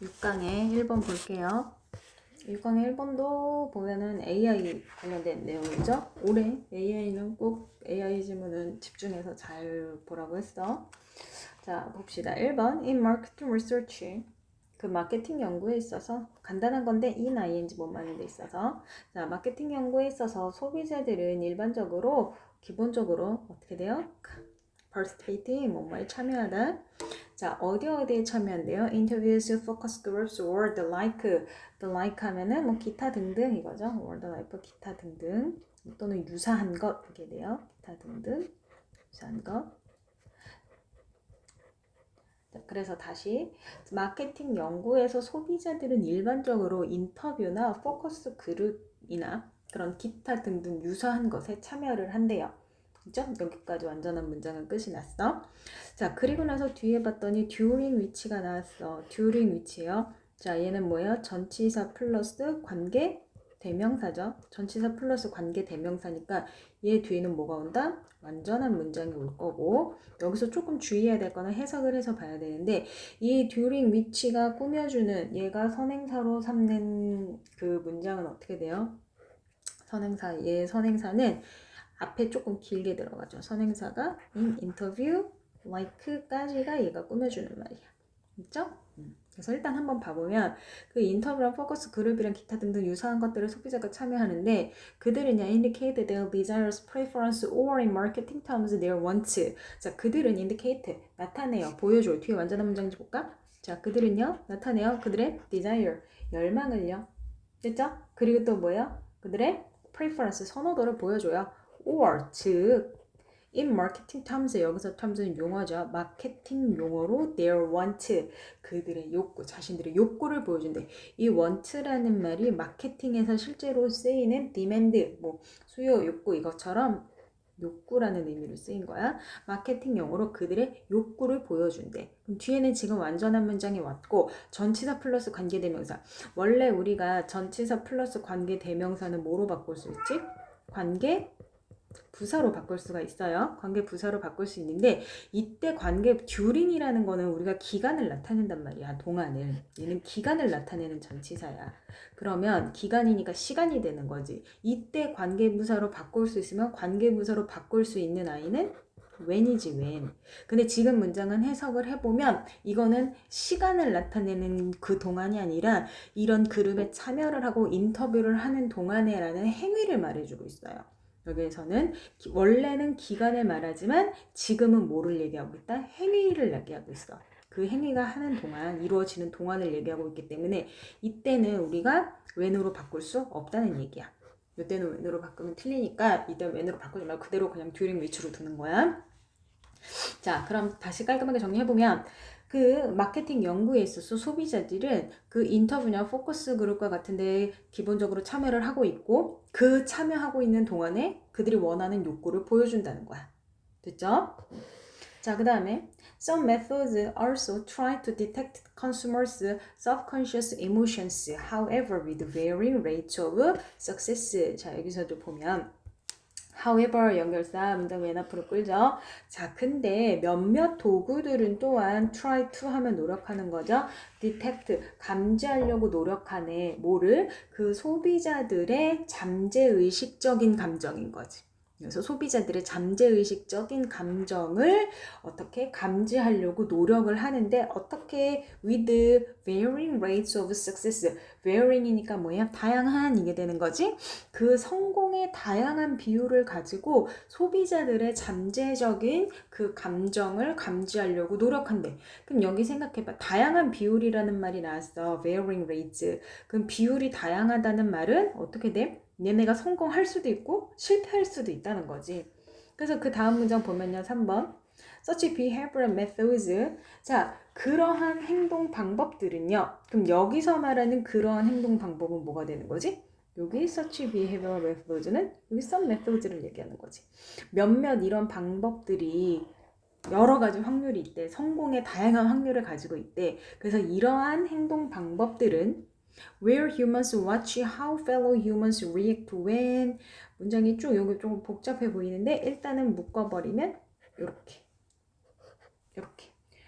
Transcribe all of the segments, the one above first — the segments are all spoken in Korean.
6강의 1번 볼게요. 6강의 1번도 보면은 AI 관련된 내용이죠. 올해 AI는 꼭 AI 지문은 집중해서 잘 보라고 했어. 자, 봅시다. 1번 In marketing research, 그 마케팅 연구에 있어서 간단한 건데 in, ing 못 맞는 데 있어서, 자, 마케팅 연구에 있어서 소비자들은 일반적으로 기본적으로 어떻게 돼요? participate, 뭐뭐에 참여하다. 자, 어디에 참여한대요? Interviews, focus groups, or the like 하면은 뭐 기타 등등 이거죠. or the like, 기타 등등 또는 유사한 것 이게 돼요. 기타 등등 유사한 것. 자, 그래서 다시 마케팅 연구에서 소비자들은 일반적으로 인터뷰나 포커스 그룹이나 그런 기타 등등 유사한 것에 참여를 한대요. 그죠? 여기까지 완전한 문장은 끝이 났어. 자, 그리고 나서 뒤에 봤더니 during which가 나왔어. during which요. 자, 얘는 뭐예요? 전치사 플러스 관계 대명사죠. 전치사 플러스 관계 대명사니까 얘 뒤에는 뭐가 온다? 완전한 문장이 올 거고, 여기서 조금 주의해야 될 거는 해석을 해서 봐야 되는데, 이 during which가 꾸며주는 얘가 선행사로 삼는 그 문장은 어떻게 돼요? 선행사, 얘 선행사는 앞에 조금 길게 들어가죠. 선행사가 in interview like까지가 얘가 꾸며주는 말이야. 있죠? 그래서 일단 한번 봐보면 그 인터뷰랑 포커스 그룹이랑 기타 등등 유사한 것들을 소비자가 참여하는데 그들은요 indicate their desires, preference, or in marketing terms their wants. 자, 그들은 indicate 나타내요, 보여줘. 뒤에 완전한 문장인지 볼까? 자, 그들은요 나타내요 그들의 desire 열망을요. 됐죠? 그리고 또 뭐예요? 그들의 preference 선호도를 보여줘요. or 즉 in marketing terms, 여기서 terms는 용어죠. 마케팅 용어로 their want, 그들의 욕구, 자신들의 욕구를 보여준대. 이 want라는 말이 마케팅에서 실제로 쓰이는 demand, 뭐 수요, 욕구 이것처럼 욕구라는 의미로 쓰인 거야. 마케팅 용어로 그들의 욕구를 보여준대. 그럼 뒤에는 지금 완전한 문장이 왔고 전치사 플러스 관계대명사. 원래 우리가 전치사 플러스 관계대명사는 뭐로 바꿀 수 있지? 관계 부사로 바꿀 수가 있어요. 관계 부사로 바꿀 수 있는데 이때 관계 during이라는 거는 우리가 기간을 나타낸단 말이야. 동안을. 얘는 기간을 나타내는 전치사야. 그러면 기간이니까 시간이 되는 거지. 이때 관계 부사로 바꿀 수 있으면 관계 부사로 바꿀 수 있는 아이는 when이지 when. 근데 지금 문장은 해석을 해보면 이거는 시간을 나타내는 그 동안이 아니라 이런 그룹에 참여를 하고 인터뷰를 하는 동안에 라는 행위를 말해주고 있어요. 여기에서는 원래는 기간을 말하지만 지금은 뭐를 얘기하고 있다? 행위를 얘기하고 있어. 그 행위가 하는 동안, 이루어지는 동안을 얘기하고 있기 때문에 이때는 우리가 when으로 바꿀 수 없다는 얘기야. 이때는 when으로 바꾸면 틀리니까 이때는 when으로 바꾸지 말고 그대로 그냥 during which로 두는 거야. 자, 그럼 다시 깔끔하게 정리해보면 그 마케팅 연구에 있어서 소비자들은 그 인터뷰나 포커스 그룹과 같은데 기본적으로 참여를 하고 있고 그 참여하고 있는 동안에 그들이 원하는 욕구를 보여준다는 거야. 됐죠? 자, 그 다음에 Some methods also try to detect consumers' subconscious emotions, however, with varying rates of success. 자, 여기서도 보면 however 연결사 문장 맨 앞으로 끌죠. 자, 근데 몇몇 도구들은 또한 try to 하면 노력하는 거죠. detect 감지하려고 노력하네. 뭐를? 그 소비자들의 잠재의식적인 감정인 거지. 그래서 소비자들의 잠재의식적인 감정을 어떻게 감지하려고 노력을 하는데 어떻게 with varying rates of success. varying이니까 뭐야? 다양한 이게 되는 거지. 그 성공의 다양한 비율을 가지고 소비자들의 잠재적인 그 감정을 감지하려고 노력한대. 그럼 여기 생각해봐. 다양한 비율이라는 말이 나왔어. varying rates. 그럼 비율이 다양하다는 말은 어떻게 돼? 얘네가 성공할 수도 있고 실패할 수도 있다는 거지. 그래서 그 다음 문장 보면요. 3번. Such behavioral methods. 자, 그러한 행동 방법들은요. 그럼 여기서 말하는 그러한 행동 방법은 뭐가 되는 거지? 여기 such behavioral methods는 여기 some methods를 얘기하는 거지. 몇몇 이런 방법들이 여러 가지 확률이 있대. 성공의 다양한 확률을 가지고 있대. 그래서 이러한 행동 방법들은 where humans watch how fellow humans react when. 문장이 쭉 여기 좀 복잡해 보이는데 일단은 묶어버리면 이렇게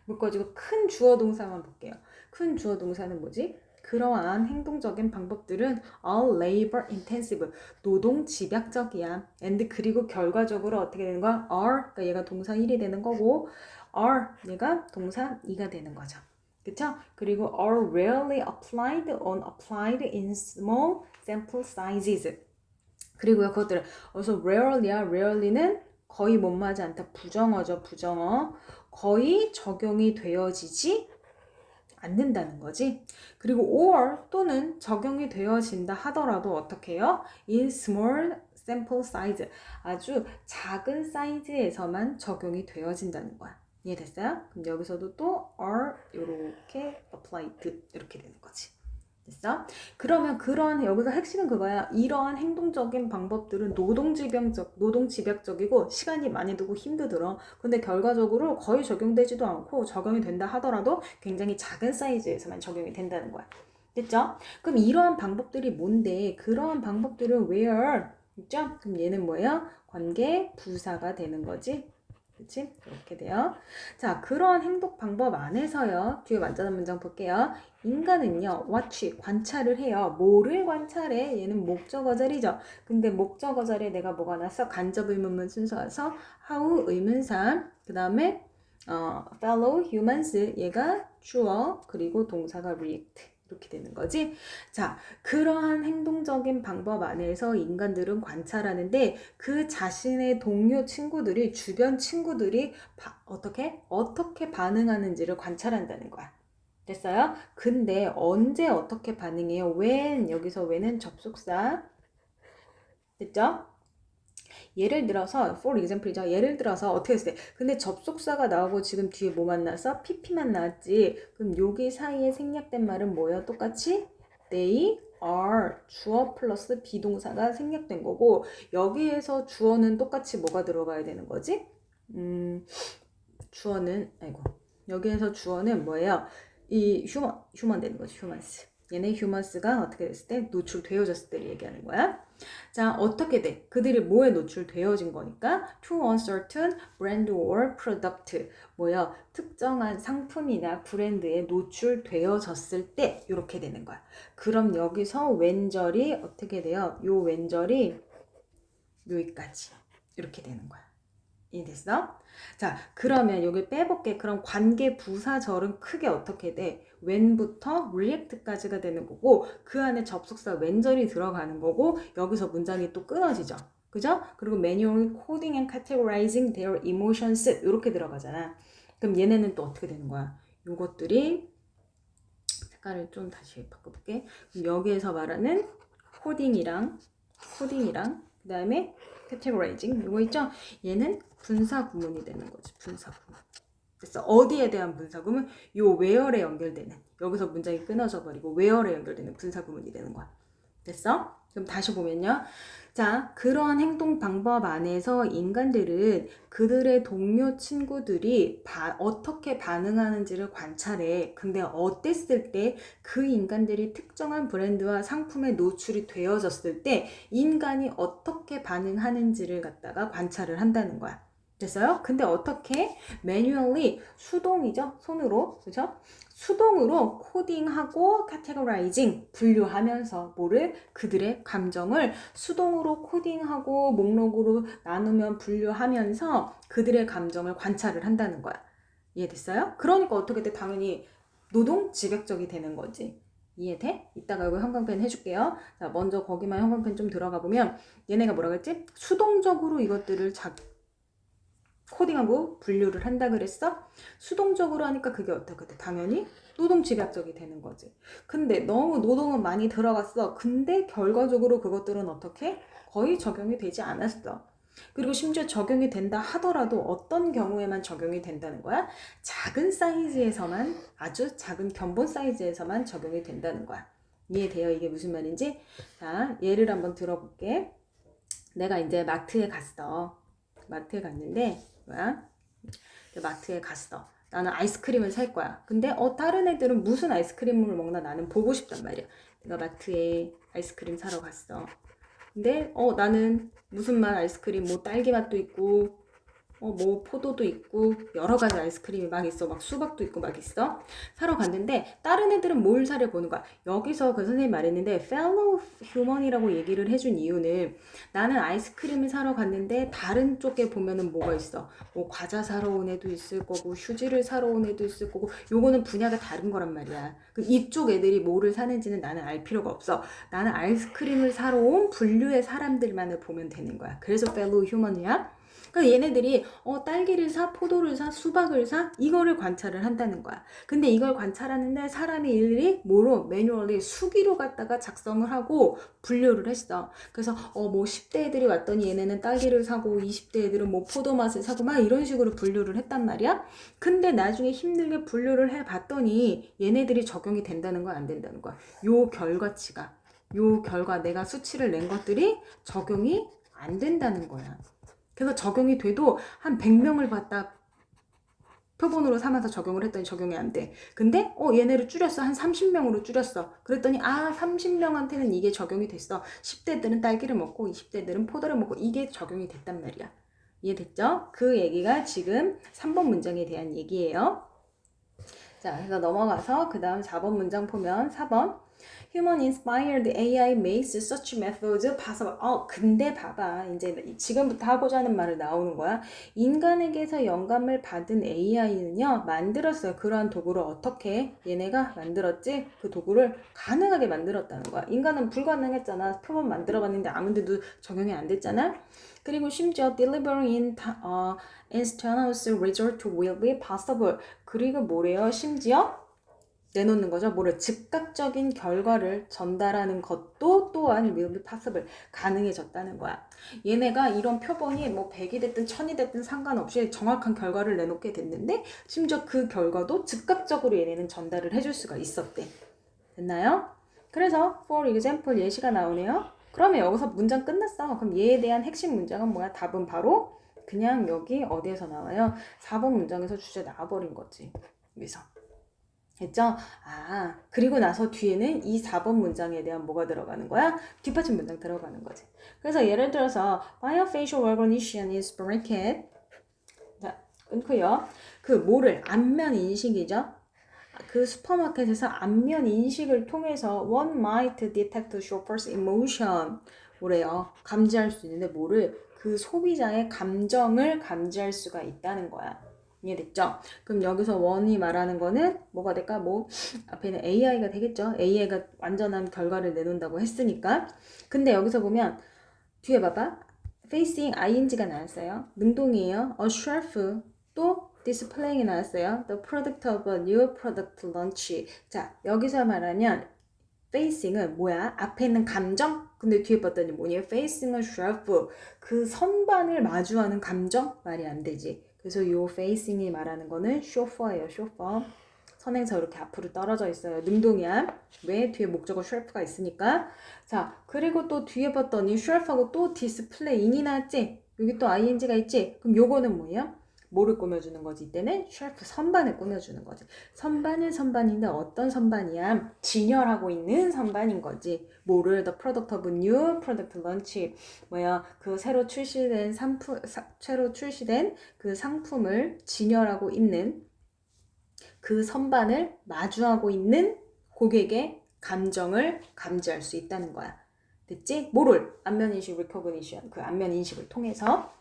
묶어지고 큰 주어 동사만 볼게요. 큰 주어 동사는 뭐지? 그러한 행동적인 방법들은 all labor intensive, 노동 집약적이야. and 그리고 결과적으로 어떻게 되는 거야? are, 그러니까 얘가 동사 1이 되는 거고 are, 얘가 동사 2가 되는 거죠. 그쵸? 그리고 are rarely applied on applied in small sample sizes. 그리고요, 그것들은 어서 rarely야. rarely는 거의 못마지 않다. 부정어죠, 부정어. 거의 적용이 되어지지 않는다는 거지. 그리고 or 또는 적용이 되어진다 하더라도 어떻게 해요? in small sample size. 아주 작은 사이즈에서만 적용이 되어진다는 거야. 이해됐어요? 그럼 여기서도 또 are 이렇게 applied 이렇게 되는 거지. 됐어? 그러면 그런 여기서 핵심은 그거야. 이러한 행동적인 방법들은 노동집약적이고 시간이 많이 들고 힘도 들어. 근데 결과적으로 거의 적용되지도 않고 적용이 된다 하더라도 굉장히 작은 사이즈에서만 적용이 된다는 거야. 됐죠? 그럼 이러한 방법들이 뭔데? 그러한 방법들은 where, 있죠? 그럼 얘는 뭐예요? 관계 부사가 되는 거지. 그치? 이렇게 돼요. 자, 그런 행동 방법 안에서요. 뒤에 완전한 문장 볼게요. 인간은요, watch, 관찰을 해요. 뭐를 관찰해? 얘는 목적어 자리죠. 근데 목적어 자리에 내가 뭐가 났어? 간접 의문문 순서에서 how 의문사, 그 다음에 fellow humans, 얘가 주어, 그리고 동사가 react. 이렇게 되는 거지. 자, 그러한 행동적인 방법 안에서 인간들은 관찰하는데 그 자신의 동료 친구들이 주변 친구들이 어떻게 반응하는지를 관찰한다는 거야. 됐어요? 근데 언제 어떻게 반응해요? when, 여기서 when은 접속사. 됐죠? 예를 들어서 for example이죠. 예를 들어서 어떻게 했을 때 근데 접속사가 나오고 지금 뒤에 뭐 만났어? pp만 나왔지. 그럼 여기 사이에 생략된 말은 뭐예요? 똑같이 they are 주어 플러스 비동사가 생략된 거고 여기에서 주어는 똑같이 뭐가 들어가야 되는 거지? 주어는 여기에서 주어는 뭐예요? 이 휴먼 되는 거지. 휴먼스. 얘네 휴먼스가 어떻게 됐을 때 노출되어졌을 때를 얘기하는 거야. 자, 어떻게 돼? 그들이 뭐에 노출되어진 거니까 to uncertain brand or product 뭐야? 특정한 상품이나 브랜드에 노출되어졌을 때 이렇게 되는 거야. 그럼 여기서 왼절이 어떻게 돼요? 요 왼절이 여기까지 이렇게 되는 거야. 이해됐어? 자, 그러면 여기 빼볼게. 그럼 관계 부사절은 크게 어떻게 돼? when부터 react까지가 되는 거고 그 안에 접속사 when절이 들어가는 거고 여기서 문장이 또 끊어지죠. 그죠? 그리고 manually coding and categorizing their emotions 이렇게 들어가잖아. 그럼 얘네는 또 어떻게 되는 거야? 요것들이 색깔을 좀 다시 바꿔볼게. 그럼 여기에서 말하는 코딩이랑 그 다음에 categorizing 이거 있죠? 얘는 분사 구문이 되는 거지. 분사 구문. 그래서 어디에 대한 분사 구문? 요 where에 연결되는 여기서 문장이 끊어져 버리고 where에 연결되는 분사 구문이 되는 거야. 됐어? 그럼 다시 보면요. 자, 그러한 행동 방법 안에서 인간들은 그들의 동료 친구들이 어떻게 반응하는지를 관찰해. 근데 어땠을 때 그 인간들이 특정한 브랜드와 상품에 노출이 되어졌을 때 인간이 어떻게 반응하는지를 갖다가 관찰을 한다는 거야. 됐어요? 근데 어떻게? manually 수동이죠. 손으로. 그죠? 수동으로 코딩하고 categorizing 분류하면서 뭐를 그들의 감정을 수동으로 코딩하고 목록으로 나누면 분류하면서 그들의 감정을 관찰을 한다는 거야. 이해됐어요? 그러니까 어떻게 돼? 당연히 노동 집약적이 되는 거지. 이해돼? 이따가 이거 형광펜 해줄게요. 자, 먼저 거기만 형광펜 좀 들어가 보면 얘네가 뭐라 그랬지? 수동적으로 이것들을 코딩하고 분류를 한다 그랬어? 수동적으로 하니까 그게 어떻게 돼? 당연히 노동 집약적이 되는 거지. 근데 너무 노동은 많이 들어갔어. 근데 결과적으로 그것들은 어떻게? 거의 적용이 되지 않았어. 그리고 심지어 적용이 된다 하더라도 어떤 경우에만 적용이 된다는 거야? 작은 사이즈에서만, 아주 작은 견본 사이즈에서만 적용이 된다는 거야. 이해돼요? 이게 무슨 말인지? 자, 예를 한번 들어볼게. 내가 이제 마트에 갔어. 마트에 갔는데 뭐야? 마트에 갔어. 나는 아이스크림을 살 거야. 근데 다른 애들은 무슨 아이스크림을 먹나 나는 보고 싶단 말이야. 내가 마트에 아이스크림 사러 갔어. 근데 나는 무슨 맛 아이스크림 뭐 딸기 맛도 있고 뭐 포도도 있고 여러 가지 아이스크림이 막 있어. 막 수박도 있고 막 있어. 사러 갔는데 다른 애들은 뭘 사려 보는 거야. 여기서 그 선생님이 말했는데 fellow human이라고 얘기를 해준 이유는 나는 아이스크림을 사러 갔는데 다른 쪽에 보면은 뭐가 있어. 뭐 과자 사러 온 애도 있을 거고 휴지를 사러 온 애도 있을 거고 요거는 분야가 다른 거란 말이야. 그럼 이쪽 애들이 뭐를 사는지는 나는 알 필요가 없어. 나는 아이스크림을 사러 온 분류의 사람들만을 보면 되는 거야. 그래서 fellow human이야. 그러니까 얘네들이 딸기를 사, 포도를 사, 수박을 사 이거를 관찰을 한다는 거야. 근데 이걸 관찰하는데 사람이 일일이 뭐로 매뉴얼리 수기로 갖다가 작성을 하고 분류를 했어. 그래서 뭐 10대 애들이 왔더니 얘네는 딸기를 사고 20대 애들은 뭐 포도 맛을 사고 막 이런 식으로 분류를 했단 말이야. 근데 나중에 힘들게 분류를 해봤더니 얘네들이 적용이 된다는 거야, 안 된다는 거야. 요 결과 내가 수치를 낸 것들이 적용이 안 된다는 거야. 그래서 적용이 돼도 한 100명을 받다 표본으로 삼아서 적용을 했더니 적용이 안 돼. 근데 얘네를 줄였어. 한 30명으로 줄였어. 그랬더니 30명한테는 이게 적용이 됐어. 10대들은 딸기를 먹고 20대들은 포도를 먹고 이게 적용이 됐단 말이야. 이해됐죠? 그 얘기가 지금 3번 문장에 대한 얘기예요. 자, 그래서 넘어가서 그 다음 4번 문장 보면 4번 Human inspired AI makes such methods possible. 근데 봐봐. 이제 지금부터 하고자 하는 말을 나오는 거야. 인간에게서 영감을 받은 AI는요, 만들었어요. 그러한 도구를 어떻게 얘네가 만들었지? 그 도구를 가능하게 만들었다는 거야. 인간은 불가능했잖아. 표본 만들어봤는데 아무데도 적용이 안 됐잖아. 그리고 심지어 delivering instantaneous result will be possible. 그리고 뭐래요? 심지어 내놓는 거죠. 뭐를 즉각적인 결과를 전달하는 것도 또한 will be possible 가능해졌다는 거야. 얘네가 이런 표본이 뭐 100이 됐든 1000이 됐든 상관없이 정확한 결과를 내놓게 됐는데 심지어 그 결과도 즉각적으로 얘네는 전달을 해줄 수가 있었대. 됐나요? 그래서 for example 예시가 나오네요. 그러면 여기서 문장 끝났어. 그럼 얘에 대한 핵심 문장은 뭐야? 답은 바로 그냥 여기 어디에서 나와요? 4번 문장에서 주제 나와버린 거지. 여기서. 됐죠? 그리고 나서 뒤에는 이 4번 문장에 대한 뭐가 들어가는 거야? 뒷받침 문장 들어가는 거지. 그래서 예를 들어서 Biofacial recognition is bracket. 자, 끊고요. 그 뭐를 안면 인식이죠? 그 슈퍼마켓에서 안면 인식을 통해서 one might detect shopper's emotion 뭐래요? 감지할 수 있는데 뭐를? 그 소비자의 감정을 감지할 수가 있다는 거야. 이해됐죠? 그럼 여기서 원이 말하는 거는 뭐가 될까? 뭐 앞에는 AI가 되겠죠? AI가 완전한 결과를 내놓는다고 했으니까. 근데 여기서 보면 뒤에 봐봐. facing ing가 나왔어요. 능동이에요. a shelf 또 displaying 나왔어요. the product of a new product launch. 자, 여기서 말하면 facing은 뭐야? 앞에 있는 감정? 근데 뒤에 봤더니 뭐니? facing a shelf. 그 선반을 마주하는 감정? 말이 안 되지. 그래서 요 facing이 말하는 거는 chauffeur예요. chauffeur. 선행사 이렇게 앞으로 떨어져 있어요. 능동이야. 왜? 뒤에 목적어 shelf가 있으니까. 자, 그리고 또 뒤에 봤더니 shelf하고 또 displaying이 나왔지? 여기 또 ing가 있지? 그럼 요거는 뭐예요? 뭐를 꾸며주는 거지? 이때는 쉘프 선반을 꾸며주는 거지. 선반은 선반인데 어떤 선반이야? 진열하고 있는 선반인 거지. 뭐를 the product of new product launch 뭐야? 그 새로 출시된 그 상품을 진열하고 있는 그 선반을 마주하고 있는 고객의 감정을 감지할 수 있다는 거야. 됐지? 뭐를? 안면인식 recognition 그 안면인식을 통해서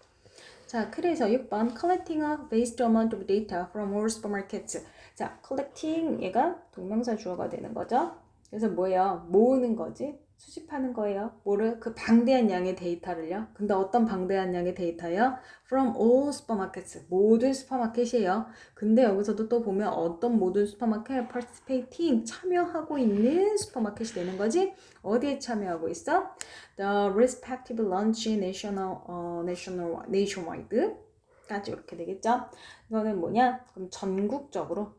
자, 그래서 6번 collecting a vast amount of data from all supermarkets. 자, collecting 얘가 동명사 주어가 되는 거죠. 그래서 뭐예요? 모으는 거지. 수집하는 거예요. 뭐를? 그 방대한 양의 데이터를요. 근데 어떤 방대한 양의 데이터요? From all supermarkets. 모든 슈퍼마켓이에요. 근데 여기서도 또 보면 어떤 모든 슈퍼마켓 participating 참여하고 있는 슈퍼마켓이 되는 거지. 어디에 참여하고 있어? The respective launch nationwide까지 이렇게 되겠죠. 이거는 뭐냐? 그럼 전국적으로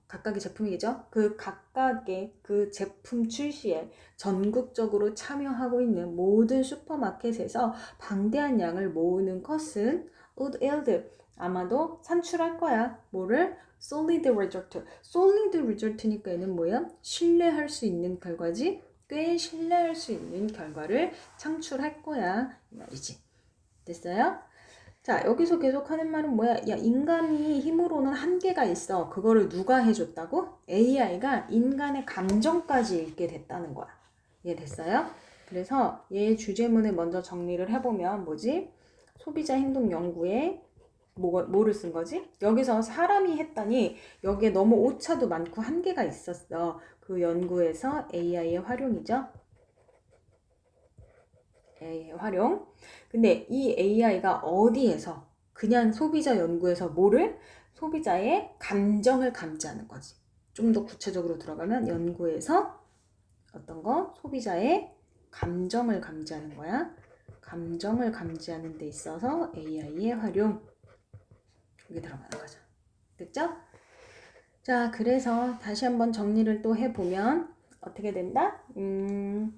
각각의 제품이겠죠. 그 각각의 그 제품 출시에 전국적으로 참여하고 있는 모든 슈퍼마켓에서 방대한 양을 모으는 것은 would yield 아마도 산출할 거야. 뭐를? solid result. solid result니까 얘는 뭐야? 신뢰할 수 있는 결과지. 꽤 신뢰할 수 있는 결과를 창출할 거야 이 말이지. 됐어요? 자, 여기서 계속 하는 말은 뭐야? 야, 인간이 힘으로는 한계가 있어. 그거를 누가 해줬다고? AI가 인간의 감정까지 읽게 됐다는 거야. 이해됐어요? 그래서 얘 주제문을 먼저 정리를 해보면 뭐지? 소비자 행동 연구에 뭐를 쓴 거지? 여기서 사람이 했다니 여기에 너무 오차도 많고 한계가 있었어. 그 연구에서 AI의 활용이죠. AI의 활용. 근데 이 AI가 어디에서 그냥 소비자 연구에서 뭐를? 소비자의 감정을 감지하는 거지. 좀 더 구체적으로 들어가면 연구에서 어떤 거? 소비자의 감정을 감지하는 거야. 감정을 감지하는 데 있어서 AI의 활용. 여기 들어가는 거죠. 됐죠? 자, 그래서 다시 한번 정리를 또 해보면 어떻게 된다?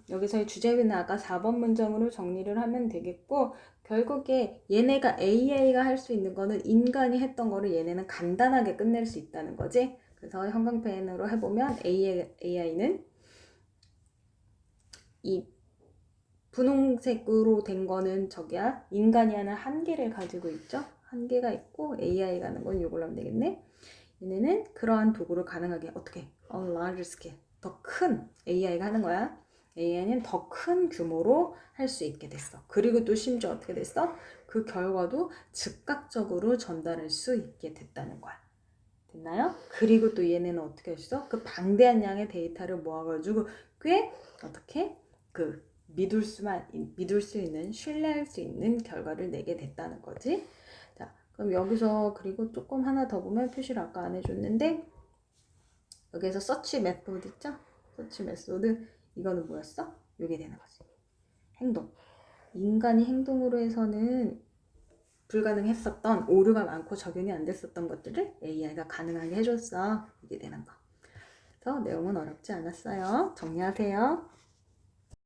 여기서의 주제는 아까 4번 문장으로 정리를 하면 되겠고, 결국에 얘네가 AI가 할 수 있는 거는 인간이 했던 거를 얘네는 간단하게 끝낼 수 있다는 거지. 그래서 형광펜으로 해보면 AI는 이 분홍색으로 된 거는 저기야 인간이 하는 한계를 가지고 있죠. 한계가 있고 AI가 하는 건 이걸로 하면 되겠네. 얘네는 그러한 도구를 가능하게 어떻게 on large scale 더 큰 AI가 하는 거야. AI는 더 큰 규모로 할 수 있게 됐어. 그리고 또 심지어 어떻게 됐어? 그 결과도 즉각적으로 전달할 수 있게 됐다는 거야. 됐나요? 그리고 또 얘네는 어떻게 했어? 그 방대한 양의 데이터를 모아가지고 꽤 어떻게 그 믿을 수 있는 신뢰할 수 있는 결과를 내게 됐다는 거지. 자, 그럼 여기서 그리고 조금 하나 더 보면 표시를 아까 안 해줬는데 여기에서 서치 메소드 있죠? 서치 메소드 이거는 뭐였어? 이게 되는 거지. 행동. 인간이 행동으로 해서는 불가능했었던 오류가 많고 적용이 안 됐었던 것들을 AI가 가능하게 해줬어. 이게 되는 거. 그래서 내용은 어렵지 않았어요. 정리하세요.